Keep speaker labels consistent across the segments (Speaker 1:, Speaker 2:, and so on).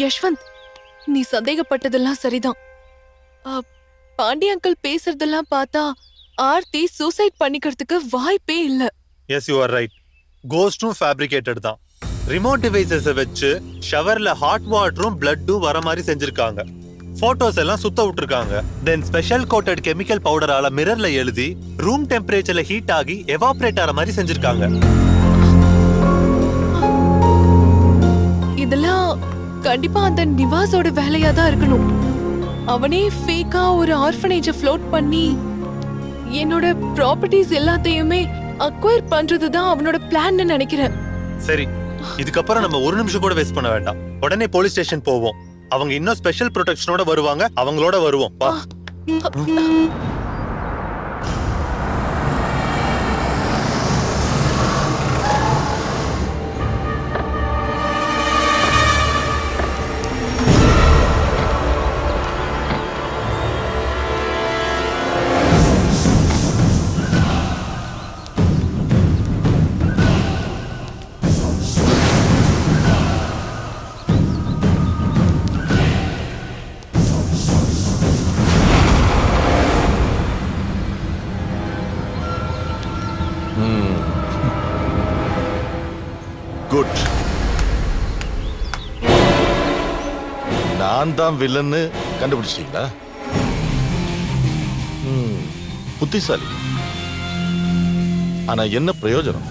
Speaker 1: யஷ்வந்த், நீ சந்தேகப்பட்டதெல்லாம் சரிதான். பாண்டி அங்கிள் பேசுறதெல்லாம் பார்த்தா ஆர்த்தி சூசைட் பண்ணிக்கிறதுக்கு வாய்ப்பே இல்ல.
Speaker 2: Yes, you are right. கோஸ்டும் ஃபேப்ரிகேட்டட் தான். ரிமோட் டிவைசஸை வச்சு ஷவர்ல ஹாட் வாட்டரும் பிளட்டும் வர மாதிரி செஞ்சிருக்காங்க. போட்டோஸ் எல்லாம் சுத்த விட்டுருக்காங்க. தென் ஸ்பெஷல் கோட்டட் கெமிக்கல் பவுடரால மிரர்ல எழுதி ரூம் டெம்பரேச்சர்ல ஹீட் ஆகி எவாபரேட் ஆற மாதிரி செஞ்சிருக்காங்க.
Speaker 1: இதெல்லாம் கண்டிப்பா அந்த நிவாஸோட வேலையா தான் இருக்கணும். அவனே ஃபேக்கா ஒரு ஆர்ஃபனேஜை ஃப்ளோட் பண்ணி என்னோட ப்ராப்பர்ட்டிஸ் எல்லாத்தையுமே அக்வயர் பண்றதுதான் அவனோட பிளான்னு நினைக்கிறேன்.
Speaker 2: சரி, இதுக்கப்புறம் நம்ம ஒரு நிமிஷம் கூட வேஸ்ட் பண்ண வேண்டாம். உடனே போலீஸ் ஸ்டேஷன் போவோம். அவங்க இன்னும் ஸ்பெஷல் ப்ரொடெக்ஷனோட வருவாங்க. அவங்களோட வருவோம். வா.
Speaker 3: குட். நான் தான் வில்லன்னு கண்டுபிடிச்சிட்டீங்களா? புத்திசாலி. ஆனா என்ன பிரயோஜனம்?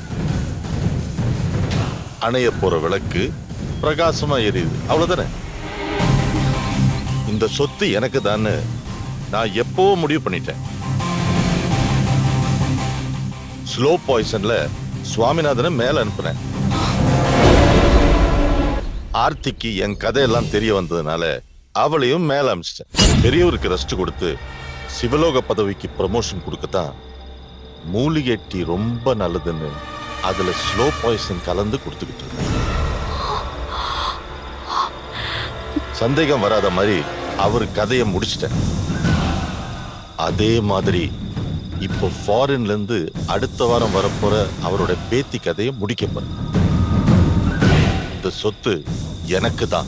Speaker 3: அணைய போற விளக்கு பிரகாசமா எரியுது, அவ்வளவுதானே? இந்த சொத்து எனக்கு தான் நான் எப்பவோ முடிவு பண்ணிட்டேன். ஸ்லோ பாய்சன்ல சுவாமிநாதனை மேல அனுப்புனேன். ஆர்த்திக்கு என் கதையெல்லாம் தெரிய வந்ததுனால அவளையும் மேல அனுப்பிச்சிட்டேன். பெரியவருக்கு ரெஸ்ட் கொடுத்து சிவலோக பதவிக்கு ப்ரமோஷன் கொடுக்கத்தான் மூலிகை டீ ரொம்ப நல்லதுன்னு அதுல ஸ்லோ பாய்சன் கலந்து கொடுத்துக்கிட்டு இருந்தேன். சந்தேகம் வராத மாதிரி அவர் கதையை முடிச்சிட்டேன். அதே மாதிரி இப்போ ஃபாரின்ல இருந்து அடுத்த வாரம் வரப்போற அவரோட பேத்தி கதையை முடிக்க போறேன். இந்த சொத்து எனக்கு தான்.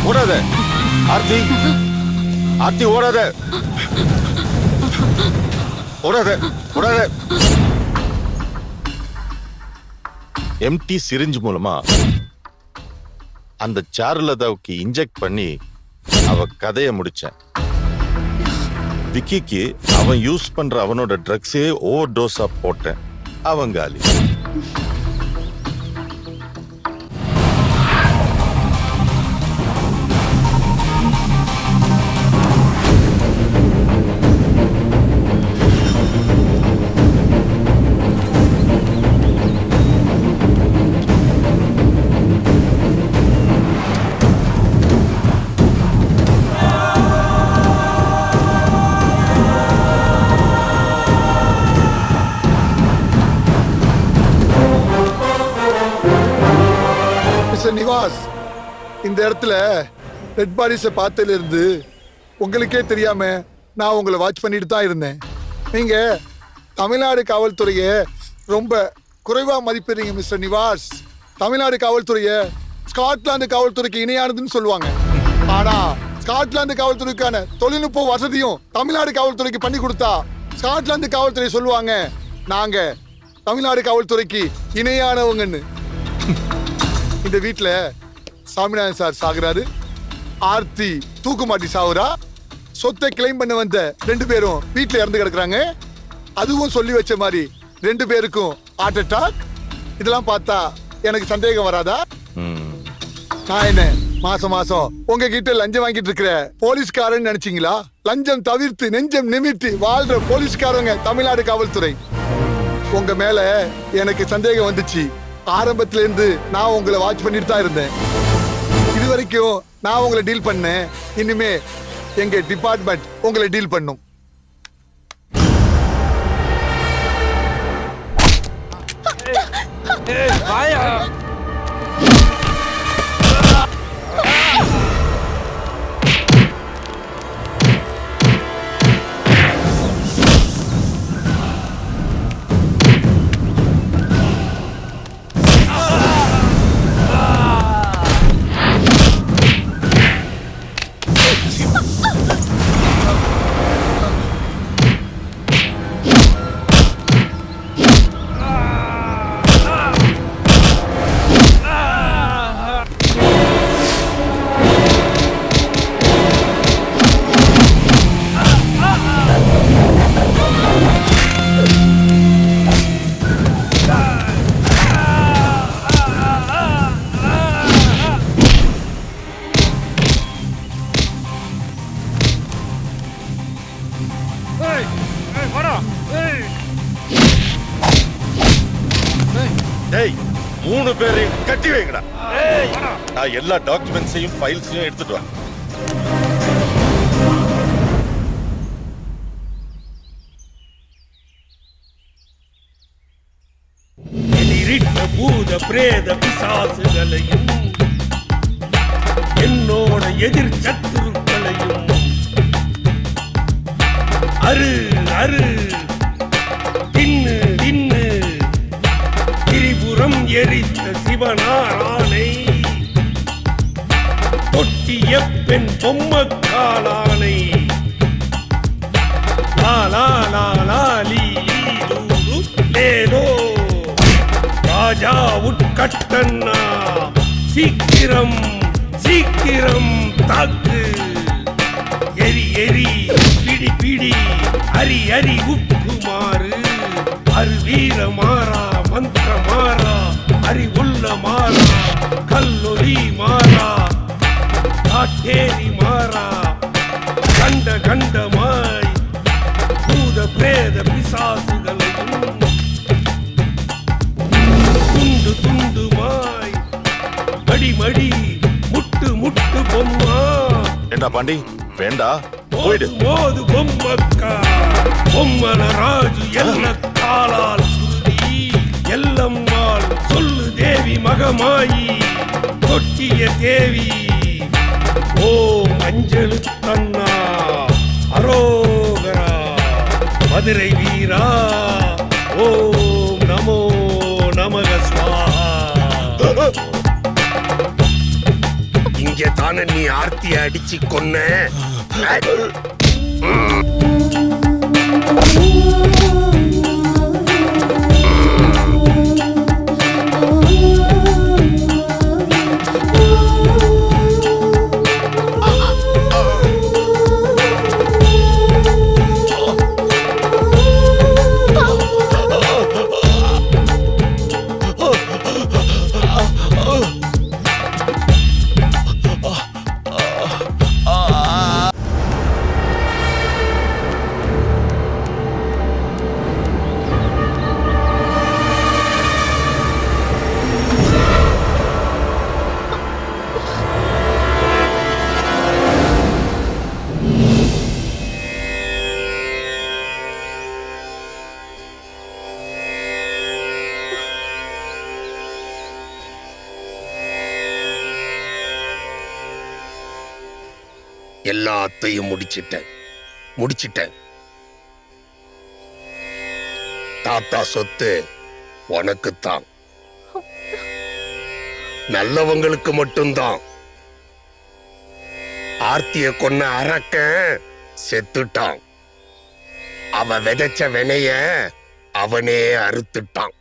Speaker 3: ஓடாத ஆர்த்தி, ஆர்த்தி ஓடாத, ஓடாத, ஓடாத. எம்டி சிரிஞ்ச் மூலமா அந்த சாருலதாவுக்கு இன்ஜெக்ட் பண்ணி அவ கதைய முடிச்சேன். விக்கிக்கு அவன் யூஸ் பண்ற அவனோட ட்ரக்ஸே ஓவர் டோஸா போட்டேன். அவன் காலி.
Speaker 4: நிவாஸ், இந்த இடத்துல டெட் பாடிஸை பார்த்ததுல இருந்து உங்களுக்கே தெரியாம நான் உங்களை வாட்ச் பண்ணிட்டு தான் இருந்தேன். நீங்க தமிழ்நாடு காவல்துறையை ரொம்ப குறைவா மதிப்பிடுறீங்க மிஸ்டர் நிவாஸ். தமிழ்நாடு காவல்துறையை ஸ்காட்லாந்து காவல்துறைக்கு இணையானதுன்னு சொல்லுவாங்க. ஆனா ஸ்காட்லாந்து காவல்துறைக்கான தொழில்நுட்ப வசதியும் தமிழ்நாடு காவல்துறைக்கு பண்ணி கொடுத்தா ஸ்காட்லாந்து காவல்துறை சொல்லுவாங்க நாங்க தமிழ்நாடு காவல்துறைக்கு இணையானவங்கன்னு. இந்த வீட்டுல சாமிநாதன் சார் சாகுறாரு, ஆர்த்தி தூக்கு மாட்டி சாவுறா, சொத்தை கிளைம் பண்ண வந்த 2 பேரும் வீட்டுல இறந்து கிடக்குறாங்க. அதுவும் சொல்லி வச்ச மாதிரி 2 பேருக்கும் ஹார்ட் அட்டாக். இதெல்லாம் பார்த்தா எனக்கு சந்தேகம் வராதா? நான் என்ன மாசம் மாசம் உங்ககிட்ட லஞ்சம் வாங்கிட்டு இருக்கிற போலீஸ்காரன் நினைச்சீங்களா? லஞ்சம் தவிர்த்து நெஞ்சம் நிமிர்த்தி வாழ்ற போலீஸ்காரங்க தமிழ்நாடு காவல்துறை. உங்க மேல எனக்கு சந்தேகம் வந்துச்சு. ஆரம்பத்துல இருந்து நான் உங்களை வாட்ச் பண்ணிட்டு தான் இருந்தேன். இது வரைக்கும் நான் உங்களை டீல் பண்ணேன். இனிமே எங்க டிபார்ட்மெண்ட் உங்களை டீல் பண்ணும்.
Speaker 3: வைங்கடா. நான் எல்லா டாக்குமெண்ட்ஸையும் ஃபைல்ஸையும் எடுத்துட்டு வரேன்.
Speaker 5: எதிரிட்ட பூத பிரேத பிசாசுகளையும் என்னோட எதிர் சத்துருக்களையும் அரு அரு தின்னு தின்னு திரிபுரம் எரித்த சிவனாரானை தொட்டிய பெண் பொம்மக்காலானை லாலா லாலா லீ லூலு லேலோ ராஜா உட்கட்டண்ணா சீக்கிரம் சீக்கிரம் தாக்கு எரி எரி பிடி பிடி அரி அரி உப்புமாறு அருவீர மாறா மந்திர மாறா அறிவுள்ள மாறா கல்லொலி மாறா காட்டேரி மாறா கண்ட கண்டமாய் பூத பிரேத பிசாசுகளையும் துண்டு துண்டுமாய் மடி மடி முட்டு முட்டு பொம்மா
Speaker 3: ஏண்டா பாண்டி வேண்டா போயிடு.
Speaker 5: மோது பொம்மக்கா பொம்மன ராஜு எல்ல காலால் சுருதி எல்லம்மாள் சொல்லு தேவி மகமாயி தொட்டிய தேவி ஓ மஞ்சளு தன்னா அரோகரா மதுரை வீரா ஓம் நமோ நமக ஸ்வாஹா. இங்க தானே நீ ஆர்த்திய அடிச்சு கொன்ன. எல்லாத்தையும் முடிச்சிட்டேன். தாத்தா சொத்து உனக்குத்தான், நல்லவங்களுக்கு மட்டும்தான். ஆர்த்திய கொன்ன அரக்கன் செத்துட்டான். அவ விதைச்ச வினைய அவனே அறுத்துட்டான்.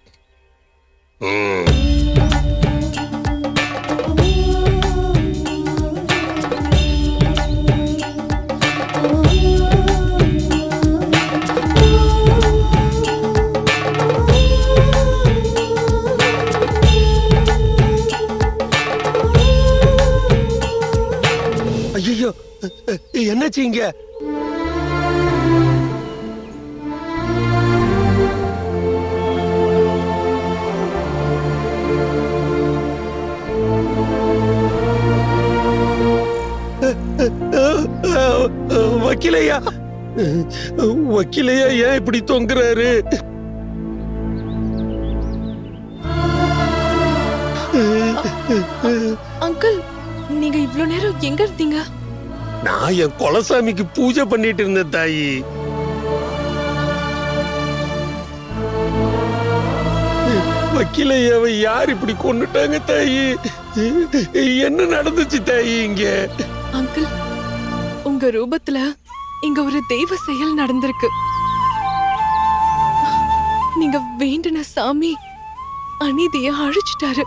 Speaker 5: ஐயோ என்னாச்சுங்க? வக்கீலையா ஏன் இப்படி தொங்குறாரு?
Speaker 1: அங்கிள், நீங்க இவ்ளோ நேரம் எங்க இருந்தீங்க?
Speaker 5: நான் என் குலசாமிக்கு பூஜை பண்ணிட்டு இருந்தேன் தாயி. வக்கீலையாவை யார் இப்படி கொண்டுட்டாங்க தாயி? என்ன நடந்துச்சு தாயி இங்க?
Speaker 1: அங்கிள், உங்க ரூபத்துல இங்க ஒரு தெய்வ செயல் நடந்திருக்கு. நீங்க வேண்டின சாமி அநீதிய அழிச்சிட்டாரு.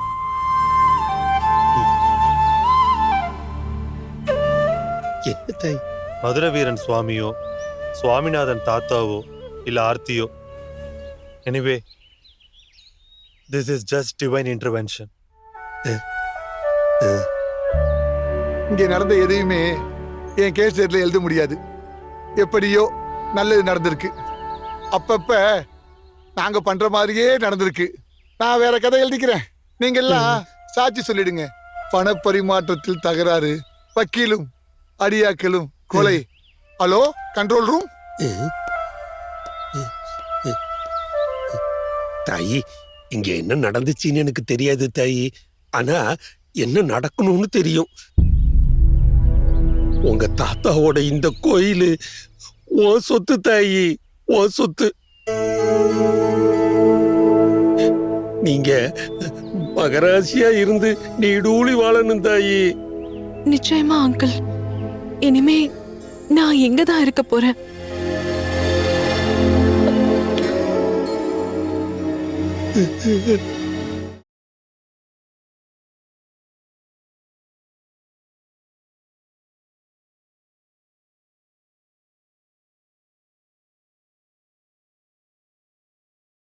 Speaker 5: என்ன தாய்?
Speaker 2: மதுரை வீரன் சுவாமியோ, சுவாமிநாதன் தாத்தாவோ, இல்ல ஆர்த்தியோ, anyway this is just divine intervention.
Speaker 4: இங்க நடந்த எதையுமே என் கேஸ் டேட்ல எழுத முடியாது. எப்படியோ நல்லது நடந்திருக்கு. அப்பப்ப நாங்க பண்ற மாதிரியே நடந்திருக்கு. நான் வேற கதை எழுதிக்கிறேன். நீங்க எல்லாம் சாட்சி சொல்லிடுங்க. பணப்பரிமாற்றத்தில் தகராறு, வக்கீலும் அடியாக்களும் கொலை. Hello, control room.
Speaker 5: தாயி, இங்க என்ன நடந்துச்சுன்னு எனக்கு தெரியாது தாயி. ஆனா என்ன நடக்கணும்னு தெரியும். உங்க தாத்தாவோட இந்த கோயிலு ஓ சொத்து தாயி, ஓ சொத்து. நீங்க மகராசியா இருந்து நீடூழி வாழணும் தாயி.
Speaker 1: நிச்சயமா அங்கிள். இனிமே நான் எங்கதான் இருக்க போறேன்?